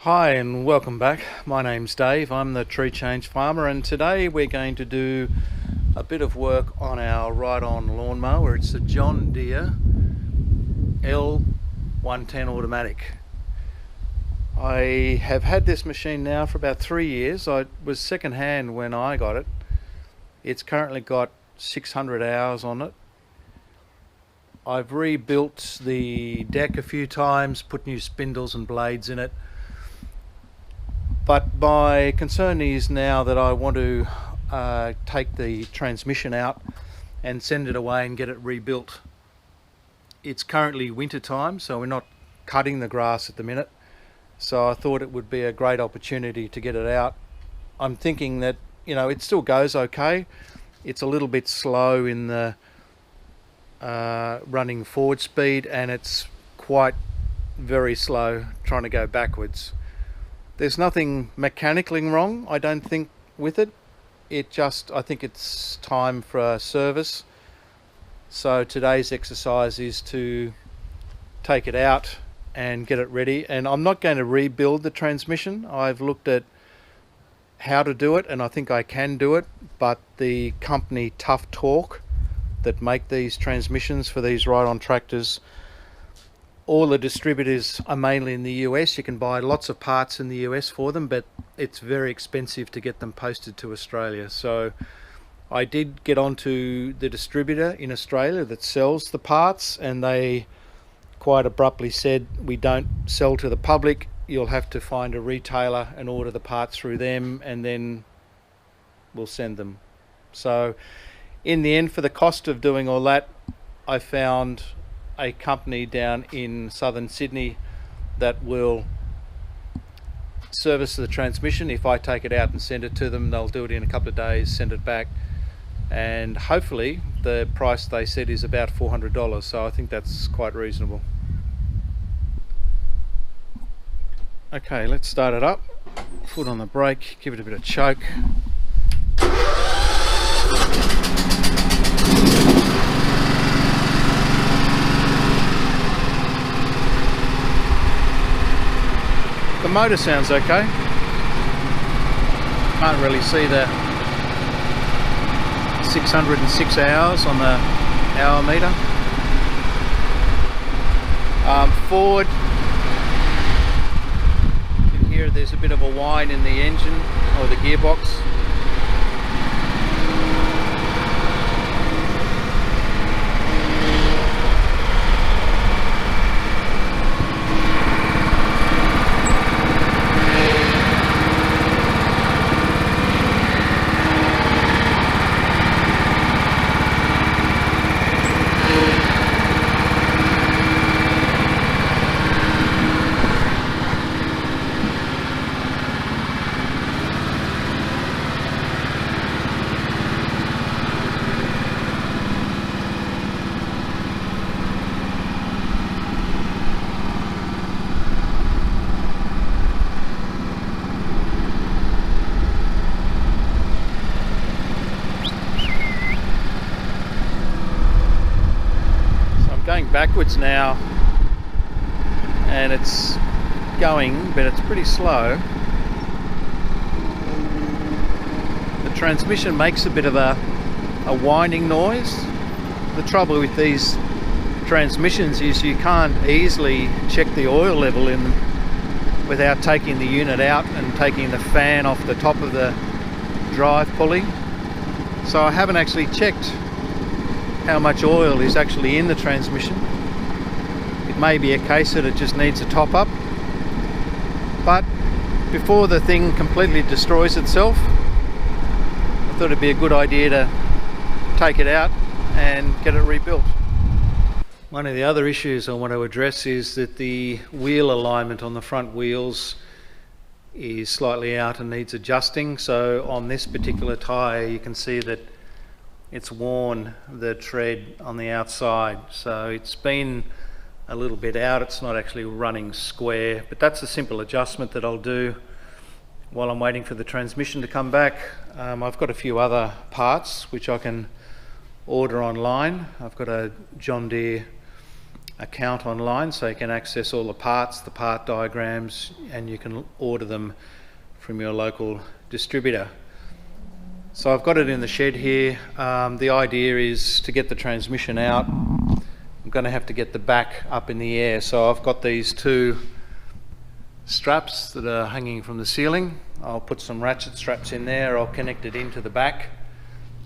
Hi and welcome back. My name's Dave. I'm the tree change farmer, and today we're going to do a bit of work on our ride-on lawnmower. It's a John Deere L110 automatic. I have had this machine now for about 3 years. I was second hand when I got it. It's currently got 600 hours on it. I've rebuilt the deck a few times, put new spindles and blades in it. But my concern is now that I want to take the transmission out and send it away and get it rebuilt. It's currently winter time, so we're not cutting the grass at the minute. So I thought it would be a great opportunity to get it out. I'm thinking that, it still goes okay. It's a little bit slow in the running forward speed, and it's quite very slow trying to go backwards. There's nothing mechanically wrong, I don't think, with it. I think it's time for a service. So today's exercise is to take it out and get it ready. And I'm not going to rebuild the transmission. I've looked at how to do it, and I think I can do it. But the company Tough Torque that make these transmissions for these ride-on tractors, all the distributors are mainly in the US. You can buy lots of parts in the US for them, but it's very expensive to get them posted to Australia. So I did get onto the distributor in Australia that sells the parts, and they quite abruptly said, we don't sell to the public. You'll have to find a retailer and order the parts through them, and then we'll send them. So in the end, for the cost of doing all that, I found a company down in southern Sydney that will service the transmission. If I take it out and send it to them, they'll do it in a couple of days, send it back, and hopefully the price they said is about $400, so I think that's quite reasonable. Okay, let's start it up. Foot on the brake, give it a bit of choke. The motor sounds okay. Can't really see the 606 hours on the hour meter. Forward, you can hear there's a bit of a whine in the engine or the gearbox. Going backwards now, and it's going, but it's pretty slow. The transmission makes a bit of a whining noise. The trouble with these transmissions is you can't easily check the oil level in them without taking the unit out and taking the fan off the top of the drive pulley. So I haven't actually checked how much oil is actually in the transmission. It may be a case that it just needs a top up, but before the thing completely destroys itself, I thought it'd be a good idea to take it out and get it rebuilt. One of the other issues I want to address is that the wheel alignment on the front wheels is slightly out and needs adjusting. So on this particular tyre you can see that it's worn the tread on the outside, so it's been a little bit out. It's not actually running square, but that's a simple adjustment that I'll do while I'm waiting for the transmission to come back. I've got a few other parts which I can order online. I've got a John Deere account online, so you can access all the parts, the part diagrams, and you can order them from your local distributor. So I've got it in the shed here. The idea is to get the transmission out. I'm going to have to get the back up in the air, so I've got these two straps that are hanging from the ceiling. I'll put some ratchet straps in there, I'll connect it into the back,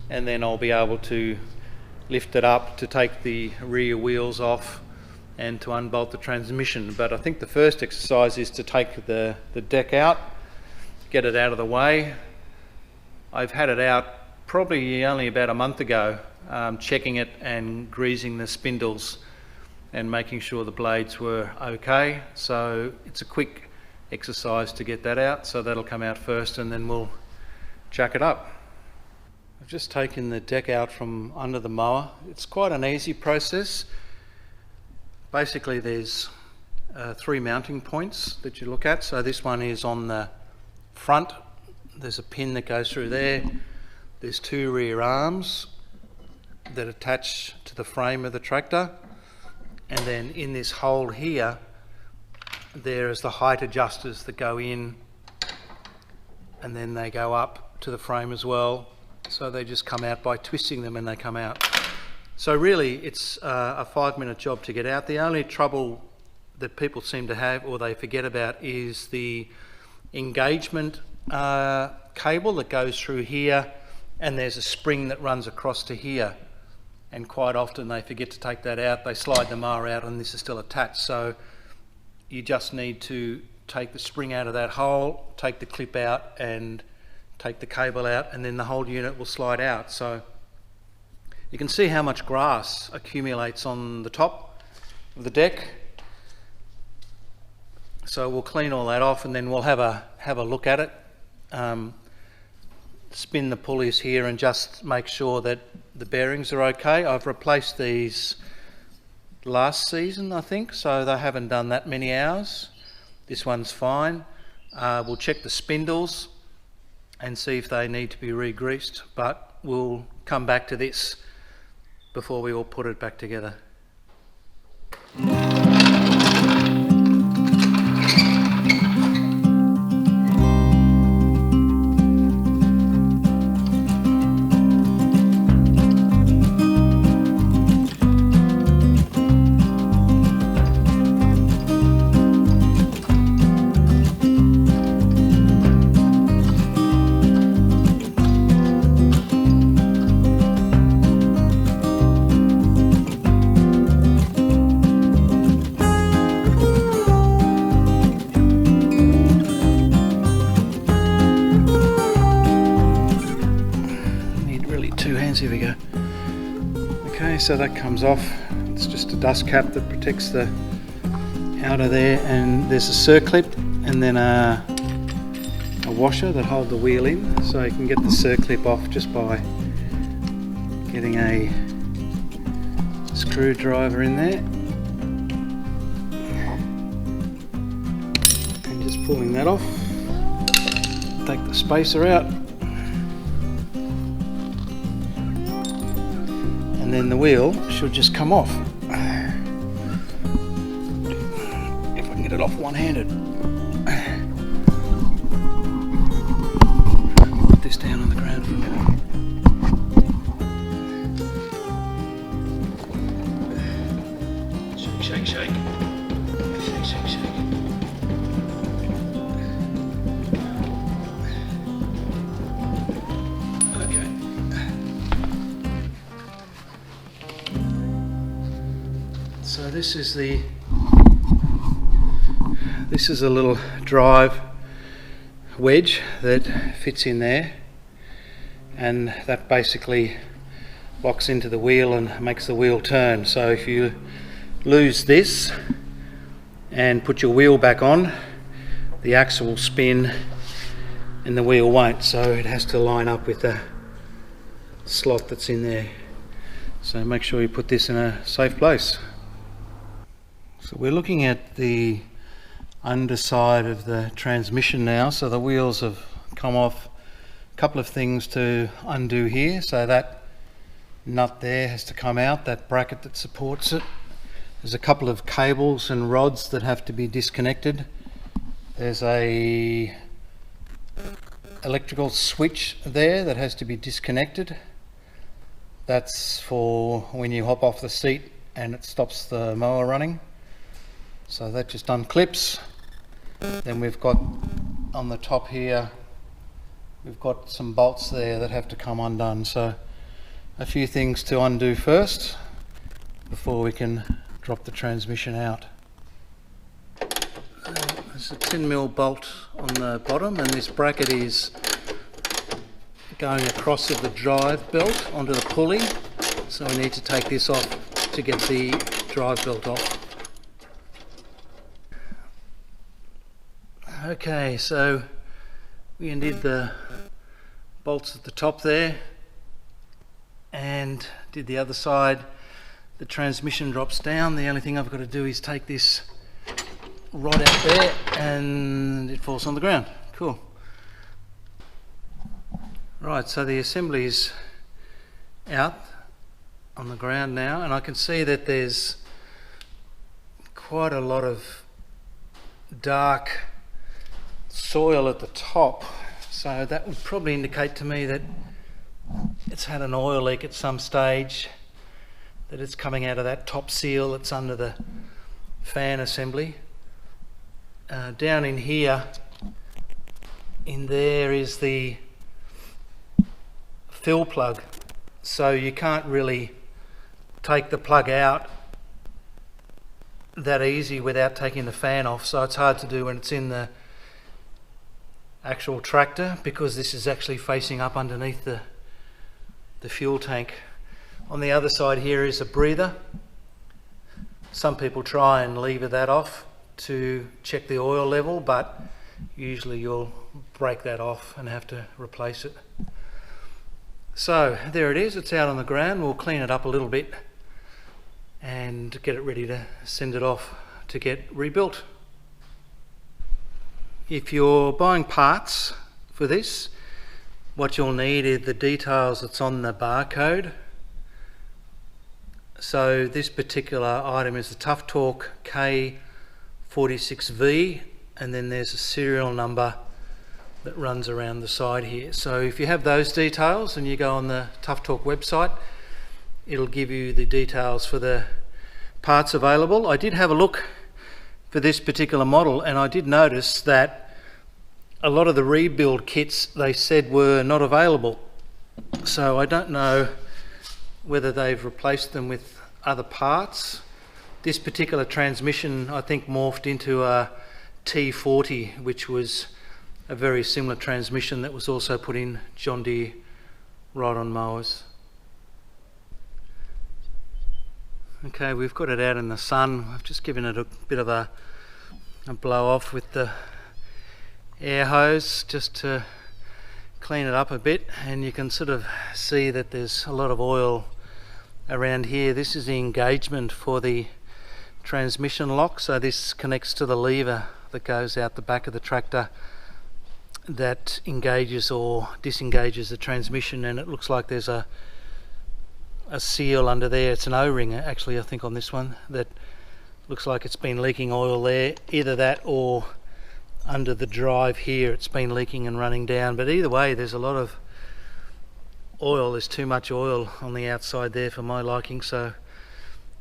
and then I'll be able to lift it up to take the rear wheels off and to unbolt the transmission. But I think the first exercise is to take the deck out, get it out of the way. I've had it out probably only about a month ago, checking it and greasing the spindles and making sure the blades were okay. So it's a quick exercise to get that out, so that'll come out first and then we'll jack it up. I've just taken the deck out from under the mower. It's quite an easy process. Basically there's 3 mounting points that you look at. So this one is on the front. There's a pin that goes through there. There's 2 rear arms that attach to the frame of the tractor, and then in this hole here there is the height adjusters that go in, and then they go up to the frame as well, so they just come out by twisting them and they come out. So really it's a 5-minute job to get out. The only trouble that people seem to have, or they forget about, is the engagement cable that goes through here, and there's a spring that runs across to here, and quite often they forget to take that out. They slide the mower out and this is still attached, so you just need to take the spring out of that hole, take the clip out and take the cable out, and then the whole unit will slide out. So you can see how much grass accumulates on the top of the deck. So we'll clean all that off and then we'll have a look at it. Spin the pulleys here and just make sure that the bearings are okay. I've replaced these last season, I think, so they haven't done that many hours. This one's fine. We'll check the spindles and see if they need to be re-greased, but we'll come back to this before we all put it back together. Here we go. Okay, so that comes off. It's just a dust cap that protects the outer there, and there's a circlip and then a washer that hold the wheel in, so you can get the circlip off just by getting a screwdriver in there and just pulling that off. Take the spacer out, and then the wheel should just come off. If I can get it off one-handed. Put this down on the ground for a minute. Shake, shake, shake. Shake, shake, shake. So this is a little drive wedge that fits in there, and that basically locks into the wheel and makes the wheel turn. So if you lose this and put your wheel back on, the axle will spin and the wheel won't, so it has to line up with the slot that's in there. So make sure you put this in a safe place. So we're looking at the underside of the transmission now. So the wheels have come off. A couple of things to undo here. So that nut there has to come out, that bracket that supports it There's a couple of cables and rods that have to be disconnected. There's a electrical switch there that has to be disconnected. That's for when you hop off the seat and it stops the mower running. So that just unclips. Then we've got on the top here, we've got some bolts there that have to come undone. So a few things to undo first before we can drop the transmission out. There's a 10mm bolt on the bottom, and this bracket is going across of the drive belt onto the pulley, so we need to take this off to get the drive belt off. Okay, so we undid the bolts at the top there and did the other side. The transmission drops down. The only thing I've got to do is take this rod out there and it falls on the ground. Cool. Right, so the assembly's out on the ground now, and I can see that there's quite a lot of dark soil at the top, so that would probably indicate to me that it's had an oil leak at some stage, that it's coming out of that top seal that's under the fan assembly. Down in here, in there is the fill plug, so you can't really take the plug out that easy without taking the fan off, so it's hard to do when it's in the actual tractor, because this is actually facing up underneath the fuel tank. On the other side here is a breather. Some people try and lever that off to check the oil level, but usually you'll break that off and have to replace it. So there it is, it's out on the ground. We'll clean it up a little bit and get it ready to send it off to get rebuilt. If you're buying parts for this, what you'll need is the details that's on the barcode. So this particular item is the Tough Torque K46V, and then there's a serial number that runs around the side here. So if you have those details and you go on the Tough Torque website, it'll give you the details for the parts available. I did have a look for this particular model, and I did notice that a lot of the rebuild kits they said were not available. So I don't know whether they've replaced them with other parts. This particular transmission I think morphed into a T40, which was a very similar transmission that was also put in John Deere ride-on mowers. Okay, we've got it out in the sun. I've just given it a bit of a blow off with the air hose just to clean it up a bit, and you can sort of see that there's a lot of oil around here. This is the engagement for the transmission lock, so this connects to the lever that goes out the back of the tractor that engages or disengages the transmission, and it looks like there's a seal under there. It's an O-ring actually, I think, on this one, that looks like it's been leaking oil there. Either that or under the drive here it's been leaking and running down, but either way there's a lot of oil. There's too much oil on the outside there for my liking, so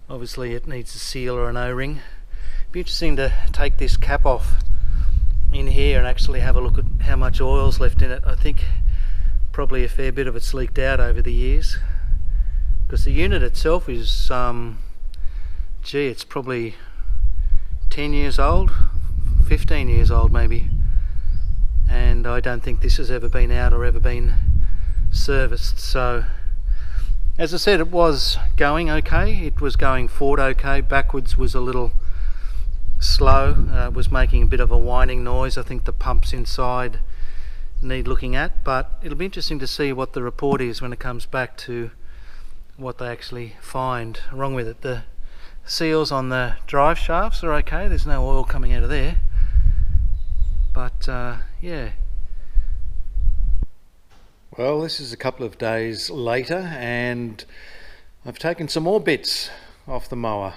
obviously it needs a seal or an O-ring. It'd be interesting to take this cap off in here and actually have a look at how much oil's left in it. I think probably a fair bit of it's leaked out over the years, because the unit itself is it's probably 10 years old, 15 years old maybe, and I don't think this has ever been out or ever been serviced. So as I said, it was going okay, it was going forward okay, backwards was a little slow, it was making a bit of a whining noise. I think the pumps inside need looking at, but it'll be interesting to see what the report is when it comes back to what they actually find wrong with it. The seals on the drive shafts are okay, there's no oil coming out of there, but yeah. Well, this is a couple of days later and I've taken some more bits off the mower,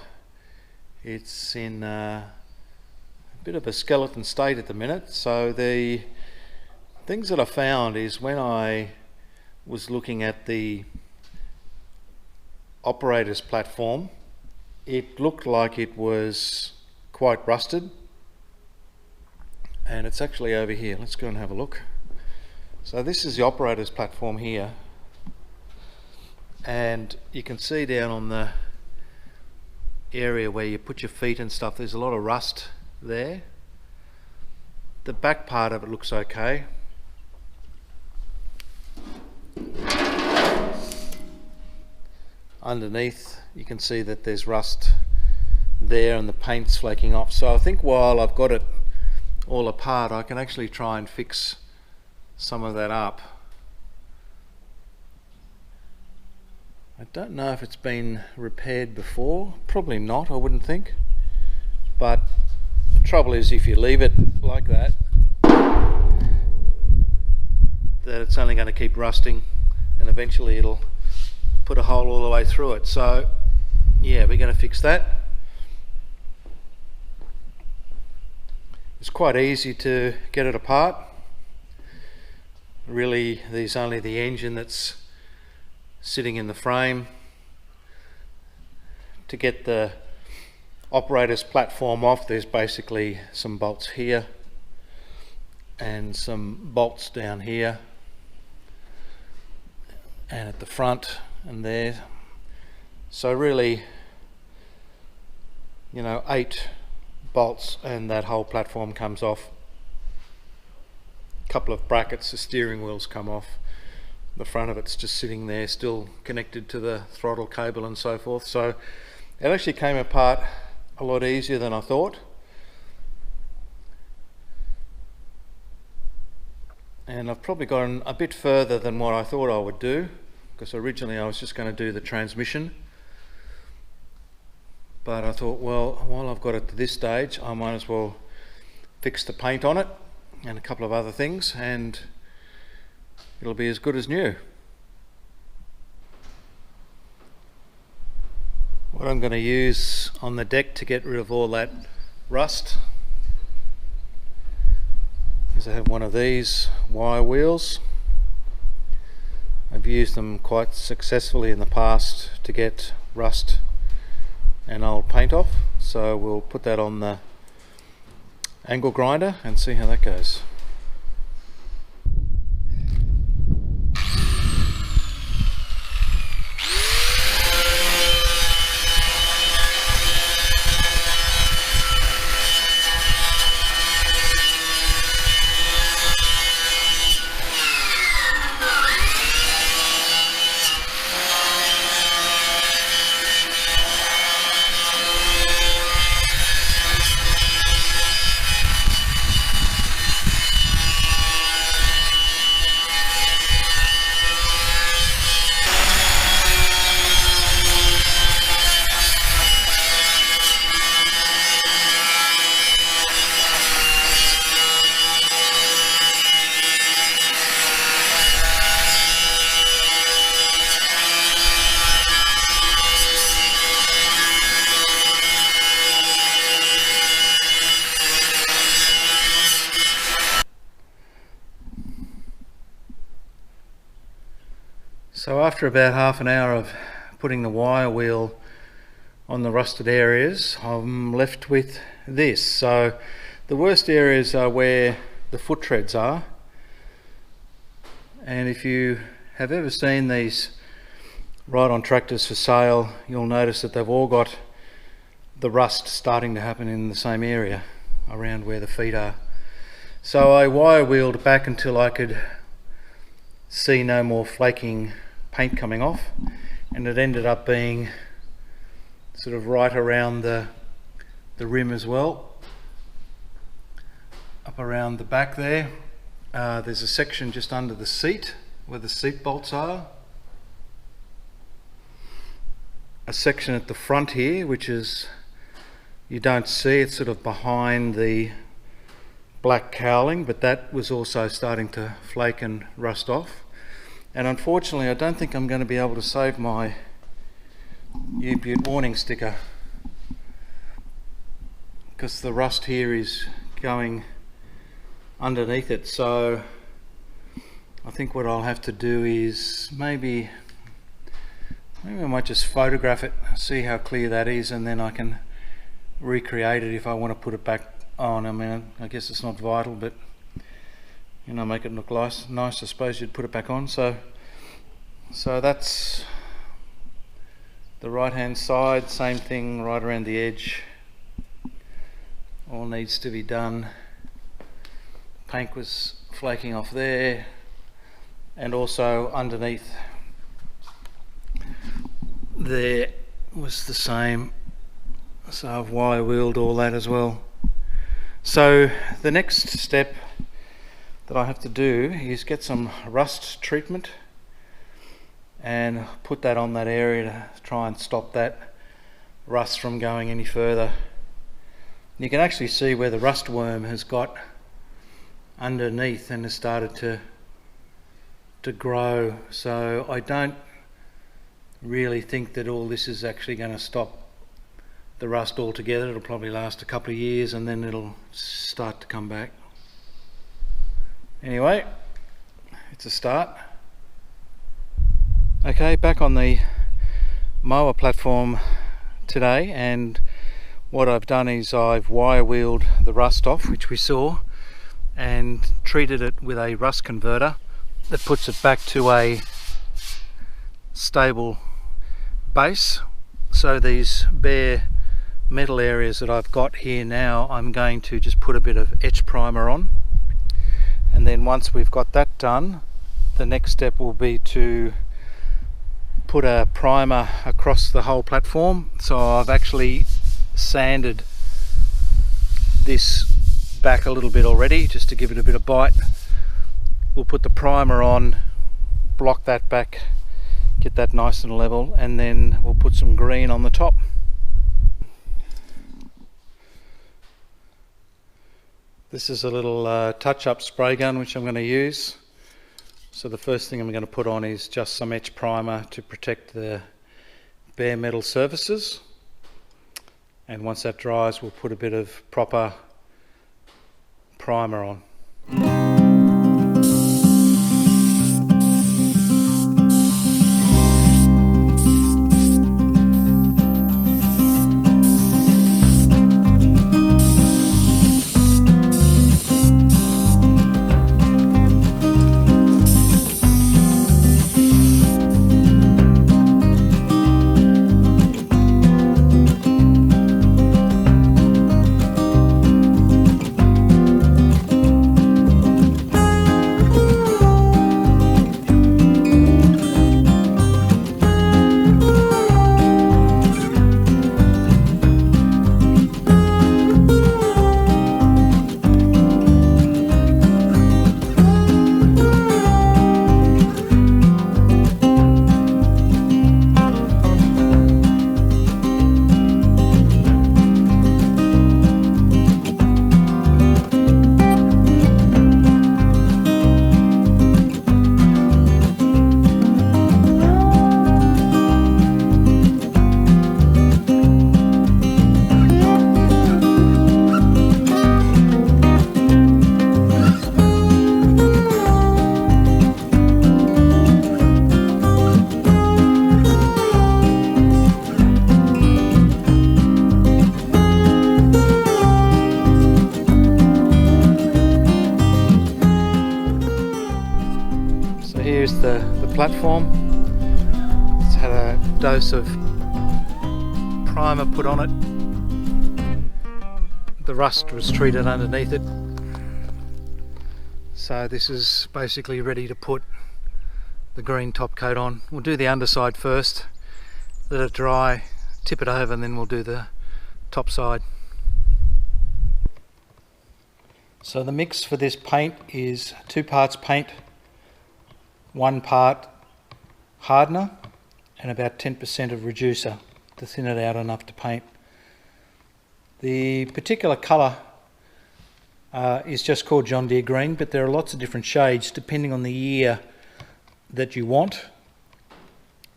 It's in a bit of a skeleton state at the minute. So the things that I found is when I was looking at the operator's platform, it looked like it was quite rusted, and it's actually over here. Let's go and have a look. So this is the operator's platform here, and you can see down on the area where you put your feet and stuff, there's a lot of rust there. The back part of it looks okay. Underneath you can see that there's rust there and the paint's flaking off. So I think while I've got it all apart, I can actually try and fix some of that up. I don't know if it's been repaired before, probably not, I wouldn't think, but the trouble is if you leave it like that, that it's only going to keep rusting and eventually it'll put a hole all the way through it. So yeah, we're going to fix that. It's quite easy to get it apart. Really, there's only the engine that's sitting in the frame. To get the operator's platform off, there's basically some bolts here and some bolts down here and at the front and there. So really, you know, 8 bolts and that whole platform comes off. A couple of brackets, the steering wheels come off. The front of it's just sitting there, still connected to the throttle cable and so forth. So it actually came apart a lot easier than I thought. And I've probably gone a bit further than what I thought I would do, because originally I was just going to do the transmission. But I thought, well, while I've got it to this stage, I might as well fix the paint on it and a couple of other things, and it'll be as good as new. What I'm going to use on the deck to get rid of all that rust is I have one of these wire wheels. I've used them quite successfully in the past to get rust and old paint off, so we'll put that on the angle grinder and see how that goes. So after about half an hour of putting the wire wheel on the rusted areas, I'm left with this. So the worst areas are where the foot treads are, and if you have ever seen these ride-on tractors for sale, you'll notice that they've all got the rust starting to happen in the same area around where the feet are. So I wire wheeled back until I could see no more flaking paint coming off, and it ended up being sort of right around the rim as well, up around the back there. There's a section just under the seat where the seat bolts are, a section at the front here which is, you don't see, it's sort of behind the black cowling, but that was also starting to flake and rust off. And unfortunately I don't think I'm going to be able to save my U-Butte warning sticker. because the rust here is going underneath it. So I think what I'll have to do is maybe I might just photograph it, see how clear that is, and then I can recreate it if I want to put it back on. I mean, I guess it's not vital, but you know, make it look nice. I suppose you'd put it back on. So that's the right hand side, same thing right around the edge. All needs to be done. Paint was flaking off there, and also underneath there was the same. So I've wire wheeled all that as well. So the next step that I have to do is get some rust treatment and put that on that area to try and stop that rust from going any further. You can actually see where the rust worm has got underneath and has started to grow. So I don't really think that all this is actually going to stop the rust altogether. It'll probably last a couple of years and then it'll start to come back. Anyway, it's a start. Okay, back on the mower platform today, and what I've done is I've wire wheeled the rust off, which we saw, and treated it with a rust converter that puts it back to a stable base. So these bare metal areas that I've got here now, I'm going to just put a bit of etch primer on, and then once we've got that done, the next step will be to put a primer across the whole platform. So I've actually sanded this back a little bit already just to give it a bit of bite. We'll put the primer on, block that back, get that nice and level, and then we'll put some green on the top. This is a little touch-up spray gun which I'm going to use. So the first thing I'm going to put on is just some etch primer to protect the bare metal surfaces, and once that dries we'll put a bit of proper primer on. The platform. It's had a dose of primer put on it. The rust was treated underneath it. So this is basically ready to put the green top coat on. We'll do the underside first, let it dry, tip it over, and then we'll do the top side. So the mix for this paint is 2 parts paint, 1 part hardener, and about 10% of reducer to thin it out enough to paint. The particular colour is just called John Deere green, but there are lots of different shades depending on the year that you want.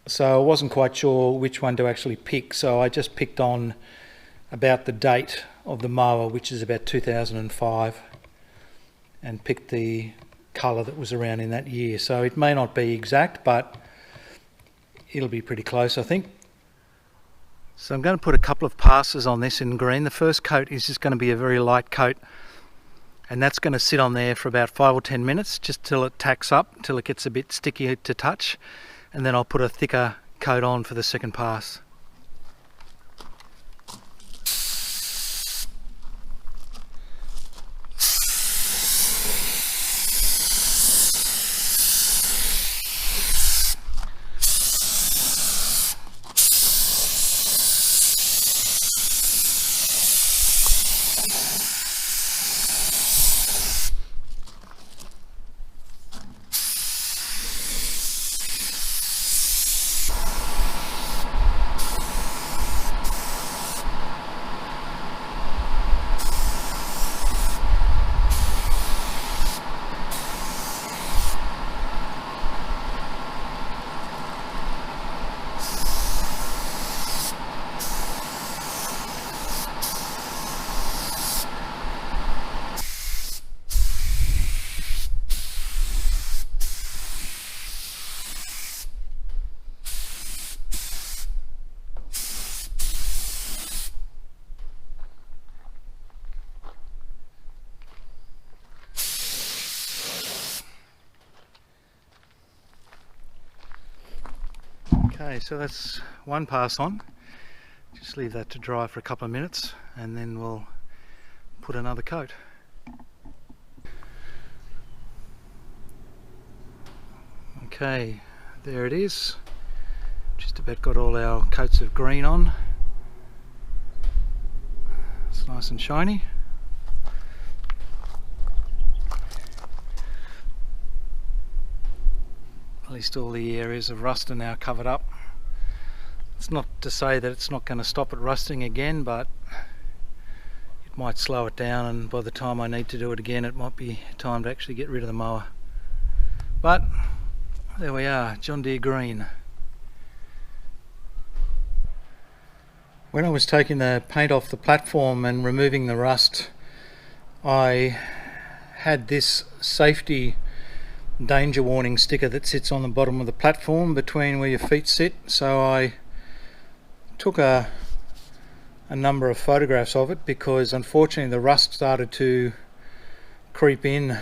So I wasn't quite sure which one to actually pick, so I just picked on about the date of the mower, which is about 2005, and picked the colour that was around in that year. So it may not be exact, but it'll be pretty close, I think. So I'm going to put a couple of passes on this in green. The first coat is just going to be a very light coat, and that's going to sit on there for about 5 or 10 minutes, just till it tacks up, till it gets a bit sticky to touch, and then I'll put a thicker coat on for the second pass. Okay, so that's one pass on. Just leave that to dry for a couple of minutes and then we'll put another coat. Okay, there it is. Just about got all our coats of green on. It's nice and shiny. At least all the areas of rust are now covered up. It's not to say that it's not going to stop it rusting again, but it might slow it down, and by the time I need to do it again it might be time to actually get rid of the mower. But there we are, John Deere green. When I was taking the paint off the platform and removing the rust, I had this safety danger warning sticker that sits on the bottom of the platform between where your feet sit. So I took a number of photographs of it, because unfortunately the rust started to creep in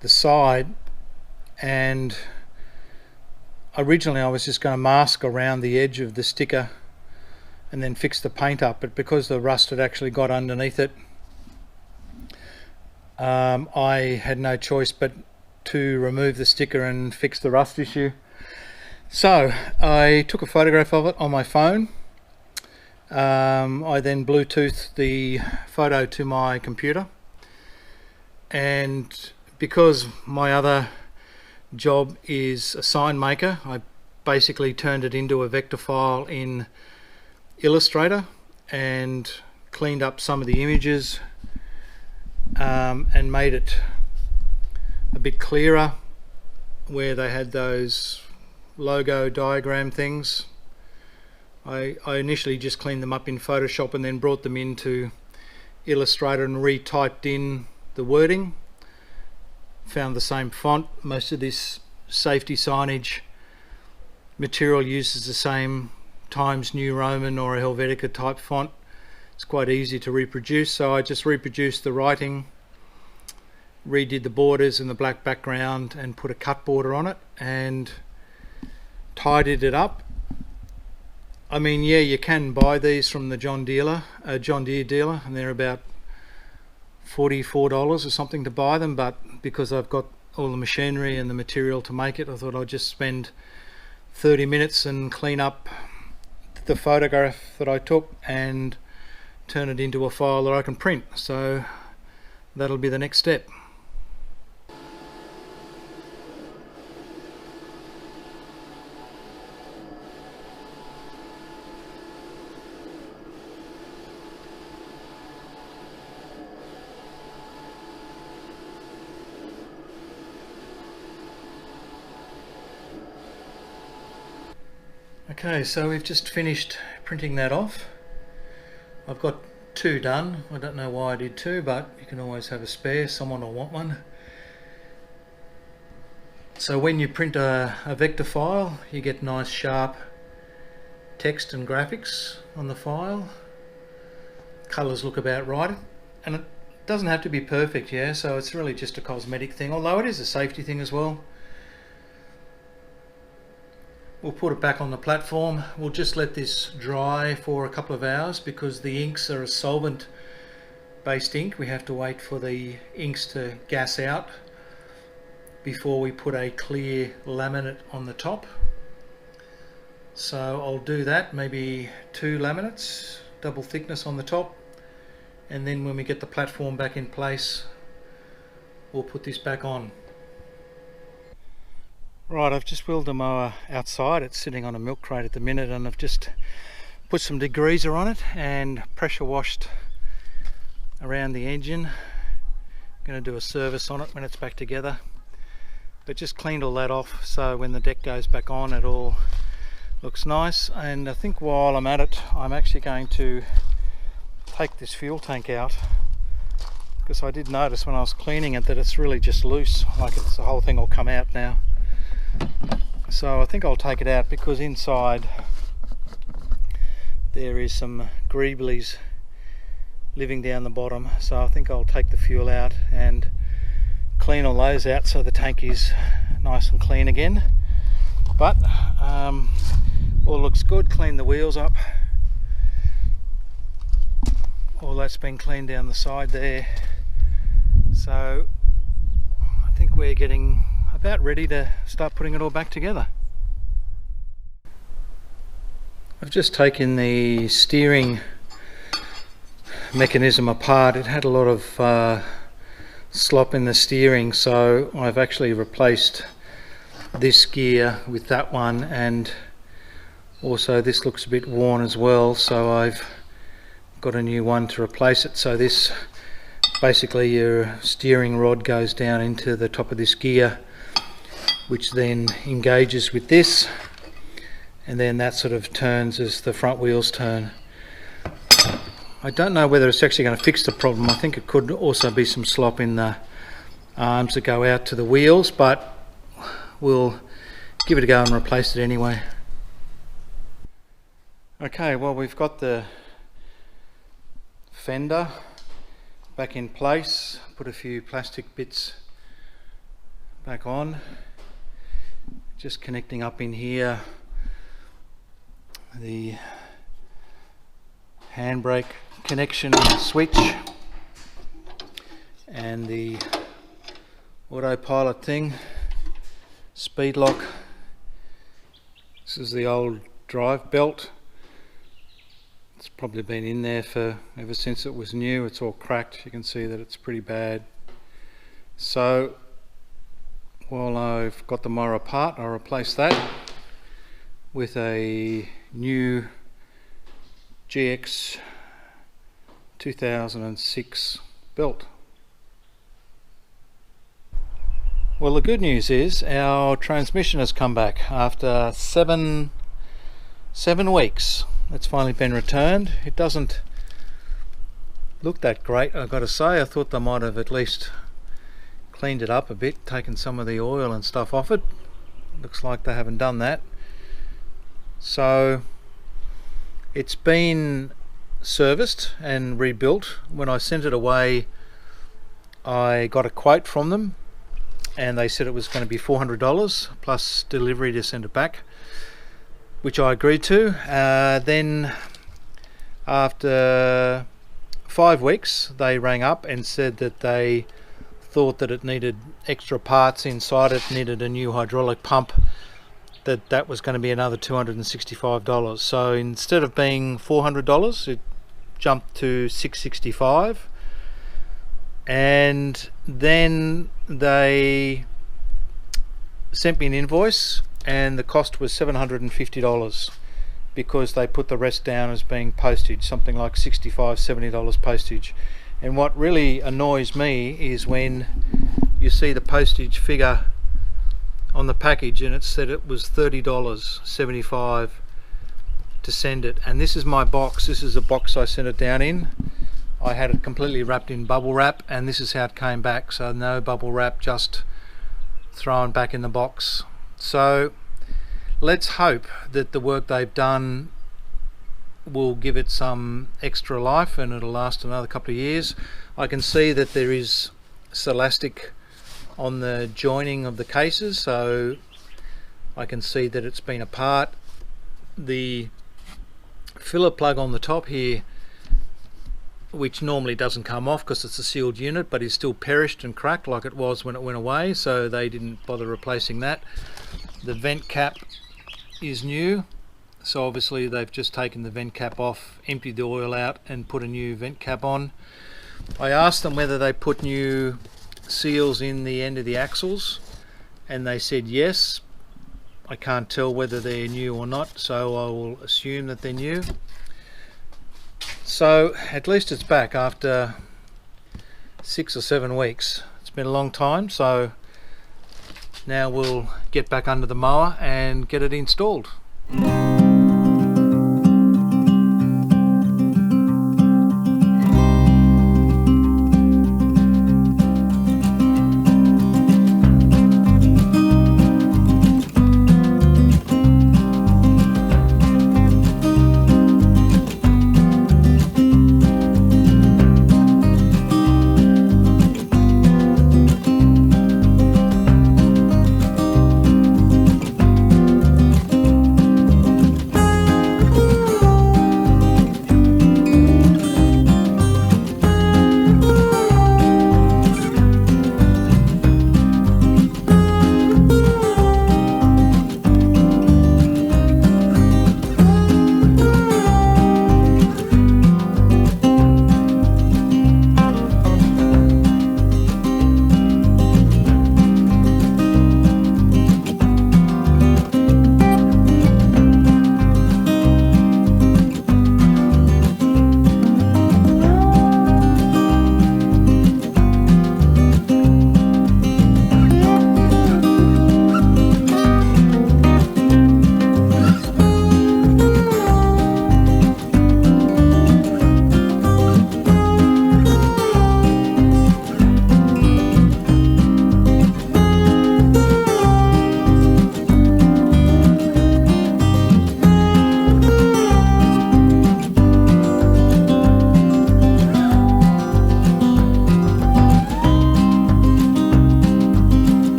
the side, and originally I was just going to mask around the edge of the sticker and then fix the paint up, but because the rust had actually got underneath it, I had no choice but to remove the sticker and fix the rust issue. So I took a photograph of it on my phone. I then Bluetoothed the photo to my computer, and because my other job is a sign maker, I basically turned it into a vector file in Illustrator and cleaned up some of the images and made it a bit clearer where they had those logo diagram things. I initially just cleaned them up in Photoshop and then brought them into Illustrator and retyped in the wording. Found the same font. Most of this safety signage material uses the same Times New Roman or a Helvetica type font. It's quite easy to reproduce, so I just reproduced the writing, redid the borders and the black background and put a cut border on it and tidied it up. I mean, yeah, you can buy these from the John Deere dealer, and they're about $44 or something to buy them, but because I've got all the machinery and the material to make it, I thought I'd just spend 30 minutes and clean up the photograph that I took and turn it into a file that I can print. So that'll be the next step. Okay, so we've just finished printing that off. I've got two done. I don't know why I did two, but you can always have a spare. Someone will want one. So when you print a vector file, you get nice sharp text and graphics on the file. Colours look about right, and it doesn't have to be perfect, yeah, so it's really just a cosmetic thing, although it is a safety thing as well. We'll put it back on the platform. We'll just let this dry for a couple of hours because the inks are a solvent based ink. We have to wait for the inks to gas out before we put a clear laminate on the top. So I'll do that, maybe 2 laminates, double thickness on the top, and then when we get the platform back in place, we'll put this back on. Right, I've just wheeled the mower outside. It's sitting on a milk crate at the minute, and I've just put some degreaser on it and pressure washed around the engine. I'm going to do a service on it when it's back together, but just cleaned all that off so when the deck goes back on it all looks nice. And I think while I'm at it, I'm actually going to take this fuel tank out, because I did notice when I was cleaning it that it's really just loose, like it's, the whole thing will come out now. So I think I'll take it out because inside there is some greeblies living down the bottom, so I think I'll take the fuel out and clean all those out so the tank is nice and clean again. But all looks good. Clean the wheels up, all that's been cleaned down the side there, so I think we're getting about ready to start putting it all back together. I've just taken the steering mechanism apart. It had a lot of slop in the steering, so I've actually replaced this gear with that one, and also this looks a bit worn as well, so I've got a new one to replace it. So this, basically your steering rod goes down into the top of this gear, which then engages with this, and then that sort of turns as the front wheels turn. I don't know whether it's actually going to fix the problem. I think it could also be some slop in the arms that go out to the wheels, but we'll give it a go and replace it anyway. Okay, well, we've got the fender back in place, put a few plastic bits back on, just connecting up in here the handbrake connection switch and the autopilot thing, speed lock. This is the old drive belt. It's probably been in there for ever since it was new. It's all cracked. You can see that it's pretty bad. So while I've got the mower apart, I'll replace that with a new GX 2006 belt. Well, the good news is our transmission has come back after seven weeks. It's finally been returned. It doesn't look that great, I've got to say. I thought they might have at least cleaned it up a bit, taken some of the oil and stuff off it. Looks like they haven't done that. So it's been serviced and rebuilt. When I sent it away, I got a quote from them and they said it was going to be $400 plus delivery to send it back, which I agreed to. Then after 5 weeks they rang up and said that they thought that it needed extra parts inside it, needed a new hydraulic pump, that was going to be another $265. So instead of being $400, it jumped to $665, and then they sent me an invoice and the cost was $750 because they put the rest down as being postage, something like $65–70 postage. And what really annoys me is when you see the postage figure on the package and it said it was $30.75 to send it. And this is my box. This is the box I sent it down in. I had it completely wrapped in bubble wrap, and this is how it came back. So no bubble wrap, just thrown back in the box. So let's hope that the work they've done will give it some extra life and it'll last another couple of years. I can see that there is elastic on the joining of the cases, so I can see that it's been apart. The filler plug on the top here, which normally doesn't come off because it's a sealed unit, but is still perished and cracked like it was when it went away, so they didn't bother replacing that. The vent cap is new, so obviously they've just taken the vent cap off, emptied the oil out and put a new vent cap on. I asked them whether they put new seals in the end of the axles, and they said yes. I can't tell whether they're new or not, so I will assume that they're new. So at least it's back after 6 or 7 weeks. It's been a long time, so now we'll get back under the mower and get it installed.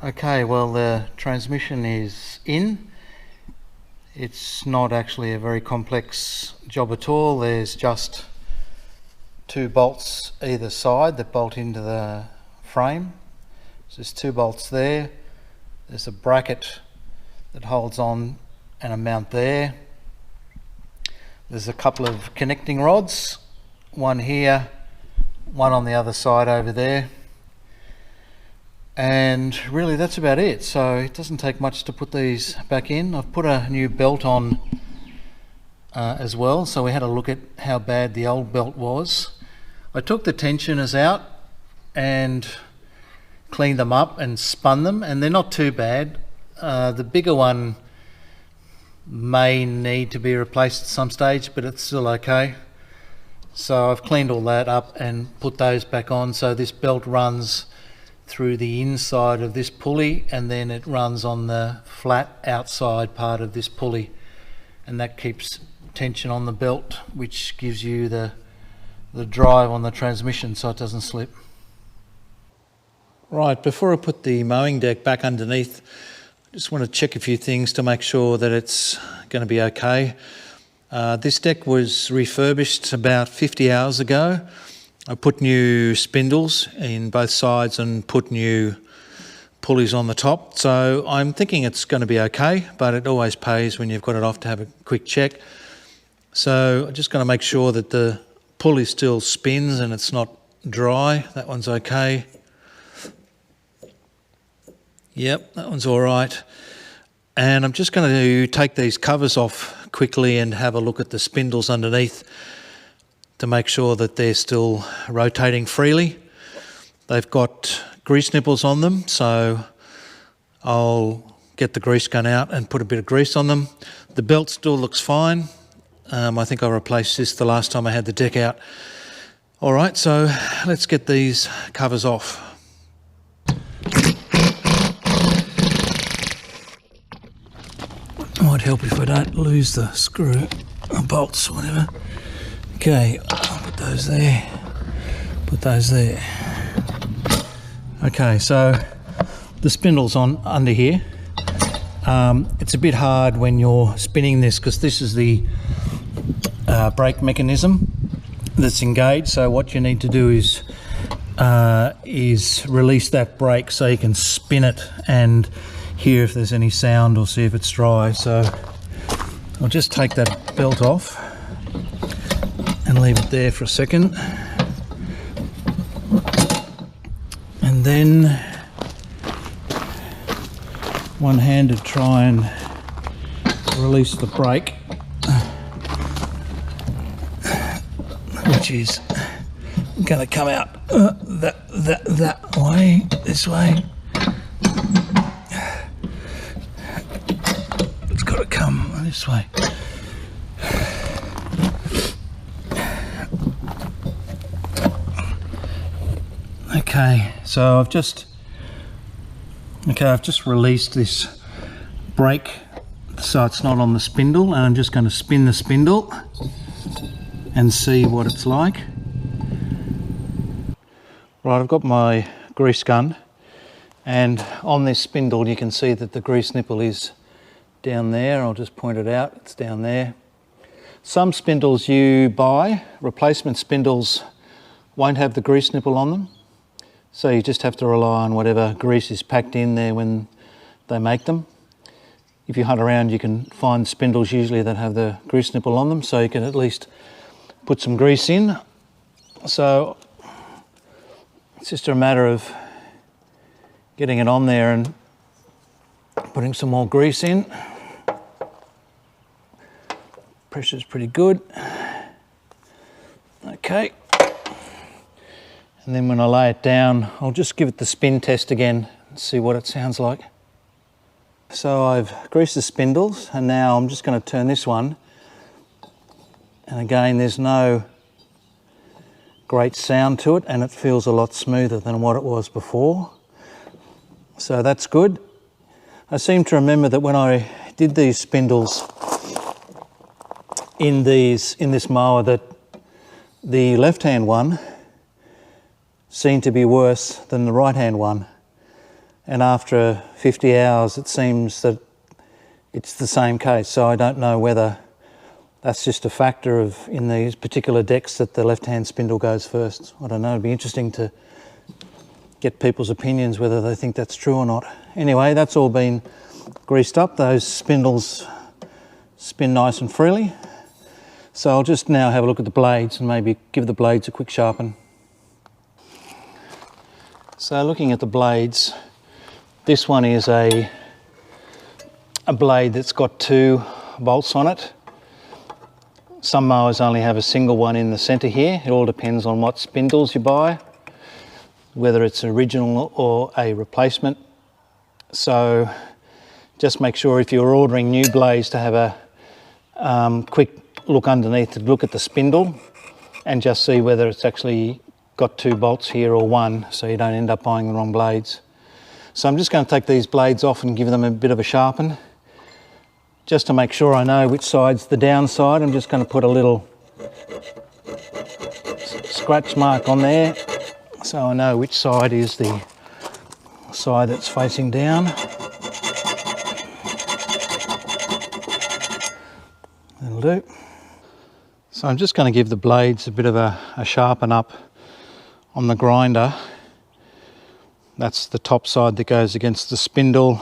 Okay, well, the transmission is in. It's not actually a very complex job at all. There's just 2 bolts either side that bolt into the frame. So there's 2 bolts there. There's a bracket that holds on and a mount there. There's a couple of connecting rods, one here, one on the other side over there. And really that's about it. So it doesn't take much to put these back in. I've put a new belt on as well, so we had a look at how bad the old belt was. I took the tensioners out and cleaned them up and spun them, and they're not too bad. The bigger one may need to be replaced at some stage, but it's still okay. So I've cleaned all that up and put those back on. So this belt runs through the inside of this pulley, and then it runs on the flat outside part of this pulley, and that keeps tension on the belt, which gives you the drive on the transmission so it doesn't slip. Right, before I put the mowing deck back underneath, I just want to check a few things to make sure that it's going to be okay. This deck was refurbished about 50 hours ago. I put new spindles in both sides and put new pulleys on the top, so I'm thinking it's going to be okay, but it always pays when you've got it off to have a quick check. So I'm just going to make sure that the pulley still spins and it's not dry. That one's okay. Yep, that one's all right. And I'm just going to take these covers off quickly and have a look at the spindles underneath to make sure that they're still rotating freely. They've got grease nipples on them, so I'll get the grease gun out and put a bit of grease on them. The belt still looks fine. I think I replaced this the last time I had the deck out. All right, so let's get these covers off. Might help if I don't lose the screw or bolts or whatever. Okay, I'll put those there, put those there. Okay, so the spindle's on under here. It's a bit hard when you're spinning this because this is the brake mechanism that's engaged. So what you need to do is release that brake so you can spin it and hear if there's any sound or see if it's dry. So I'll just take that belt off and leave it there for a second, and then one-handed try and release the brake, which is going to come out that way, this way. It's got to come this way. Okay, so I've just released this brake so it's not on the spindle, and I'm just going to spin the spindle and see what it's like. Right, I've got my grease gun, and on this spindle you can see that the grease nipple is down there. I'll just point it out, it's down there. Some spindles you buy, replacement spindles, won't have the grease nipple on them. So you just have to rely on whatever grease is packed in there when they make them. If you hunt around, you can find spindles usually that have the grease nipple on them, so you can at least put some grease in. So it's just a matter of getting it on there and putting some more grease in. Pressure's pretty good. Okay. And then when I lay it down, I'll just give it the spin test again and see what it sounds like. So I've greased the spindles, and now I'm just going to turn this one. And again, there's no great sound to it, and it feels a lot smoother than what it was before. So that's good. I seem to remember that when I did these spindles in this mower, that the left-hand one seemed to be worse than the right-hand one, and after 50 hours it seems that it's the same case. So I don't know whether that's just a factor of, in these particular decks, that the left-hand spindle goes first. I don't know, it'd be interesting to get people's opinions whether they think that's true or not. Anyway, that's all been greased up. Those spindles spin nice and freely. So I'll just now have a look at the blades and maybe give the blades a quick sharpen. So looking at the blades, this one is a blade that's got 2 bolts on it. Some mowers only have a single one in the centre here. It all depends on what spindles you buy, whether it's original or a replacement. So just make sure if you're ordering new blades to have a quick look underneath to look at the spindle and just see whether it's actually got 2 bolts here or 1, so you don't end up buying the wrong blades. So I'm just going to take these blades off and give them a bit of a sharpen. Just to make sure I know which side's the downside, I'm just going to put a little scratch mark on there so I know which side is the side that's facing down. That'll do. So I'm just going to give the blades a bit of a sharpen up on the grinder. That's the top side that goes against the spindle.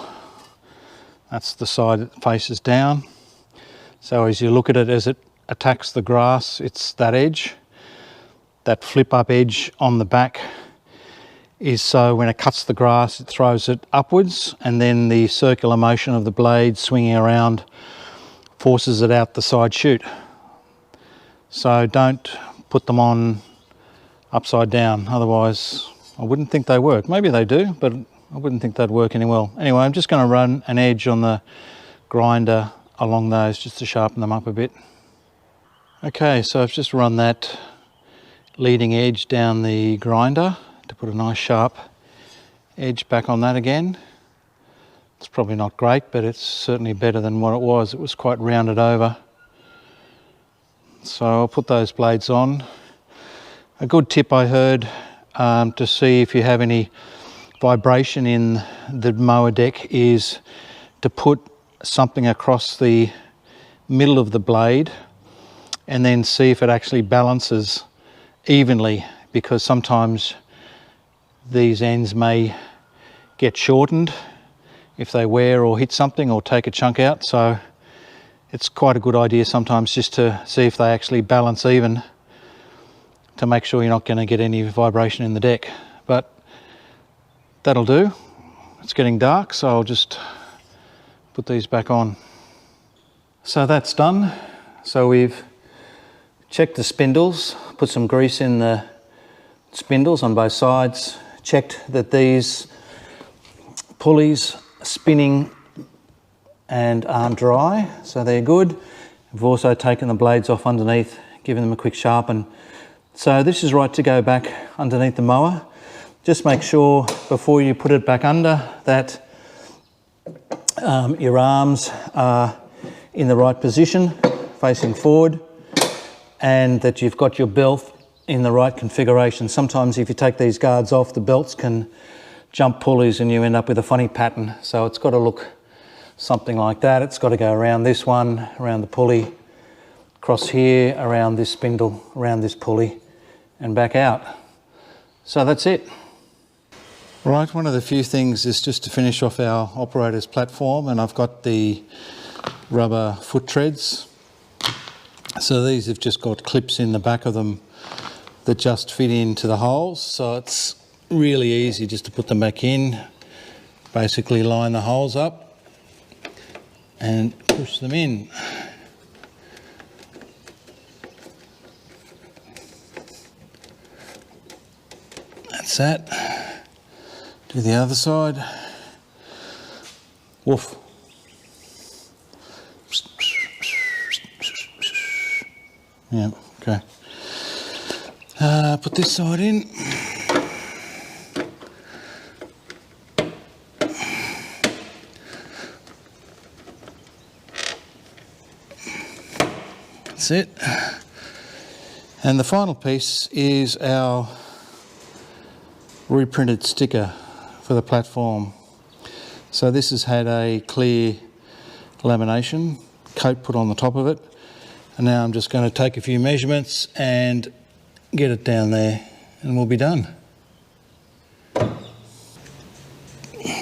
That's the side that faces down. So as you look at it, as it attacks the grass, it's that edge. That flip up edge on the back is so when it cuts the grass, it throws it upwards, and then the circular motion of the blade swinging around forces it out the side chute. So don't put them on upside down, otherwise I wouldn't think they work. Maybe they do, but I wouldn't think they'd work any well. Anyway, I'm just going to run an edge on the grinder along those just to sharpen them up a bit. Okay, so I've just run that leading edge down the grinder to put a nice sharp edge back on that again. It's probably not great, but it's certainly better than what it was. It was quite rounded over. So I'll put those blades on. A good tip I heard to see if you have any vibration in the mower deck is to put something across the middle of the blade and then see if it actually balances evenly, because sometimes these ends may get shortened if they wear or hit something or take a chunk out. So it's quite a good idea sometimes just to see if they actually balance even, to make sure you're not going to get any vibration in the deck. But that'll do. It's getting dark, so I'll just put these back on. So that's done. So we've checked the spindles, put some grease in the spindles on both sides, checked that these pulleys are spinning and aren't dry, so they're good. We've also taken the blades off underneath, given them a quick sharpen. So this is right to go back underneath the mower. Just make sure before you put it back under that your arms are in the right position, facing forward, and that you've got your belt in the right configuration. Sometimes if you take these guards off, the belts can jump pulleys and you end up with a funny pattern. So it's got to look something like that. It's got to go around this one, around the pulley, across here, around this spindle, around this pulley, and back out. So that's it. Right, one of the few things is just to finish off our operator's platform, and I've got the rubber foot treads. So these have just got clips in the back of them that just fit into the holes, so it's really easy just to put them back in, basically line the holes up and push them in. That's that. Do the other side. Woof. Yeah, okay. Put this side in. That's it. And the final piece is our reprinted sticker for the platform. So this has had a clear lamination coat put on the top of it, and now I'm just going to take a few measurements and get it down there and we'll be done. A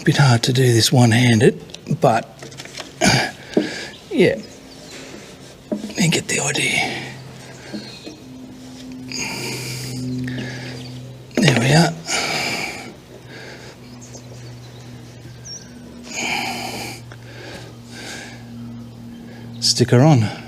bit hard to do this one-handed, but yeah, you get the idea. There we are. Sticker on.